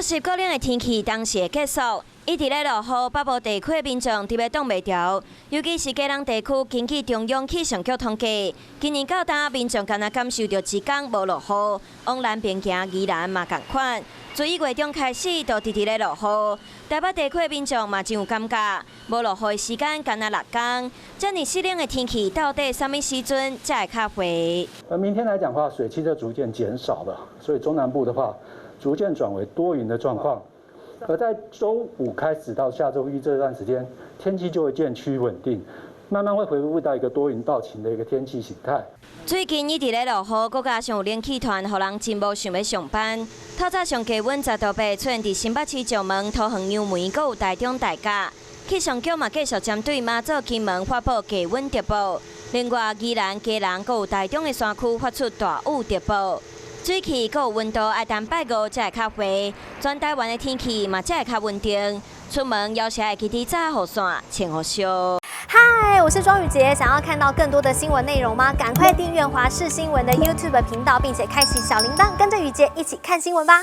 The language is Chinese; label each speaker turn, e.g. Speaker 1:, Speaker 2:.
Speaker 1: 湿过冷的天气当时会结束，一直咧落雨，北部地区的民众特别挡袂住，尤其是基隆地区，根据中央气象局统计，今年到今民众敢若感受到一天无落雨，往南边行宜兰嘛同款。自1月中开始，就直咧落雨。台北地区的民众嘛真有感觉，无落雨的时间敢若6天。这么湿冷的天气，到底什么时阵才会较回？
Speaker 2: 明天来讲的话，水汽就逐渐减少了，所以中南部的话，逐渐转为多云的状况。而在周5开始到下周1这段时间，天气就会渐趋稳定，慢慢会恢复到一个多云到晴的一个天气形态。
Speaker 1: 最近一直咧落雨，搁加上有冷气团，互人真无想要上班。透早上低温10度8，出现伫新北市石门、桃园杨梅，搁有台中大甲。气象局嘛继续针对马祖、金门发布低温特报。另外，宜兰、基隆搁有台中的山区发出大雾特报。水汽搁有温度爱等拜5才会较回，全台湾的天气嘛才会较稳定。出门要是爱记得早雨伞、穿雨袖。
Speaker 3: 嗨，我是庄宇杰，想要看到更多的新闻内容吗？赶快订阅华视新闻的 YouTube 频道，并且开启小铃铛，跟着宇杰一起看新闻吧。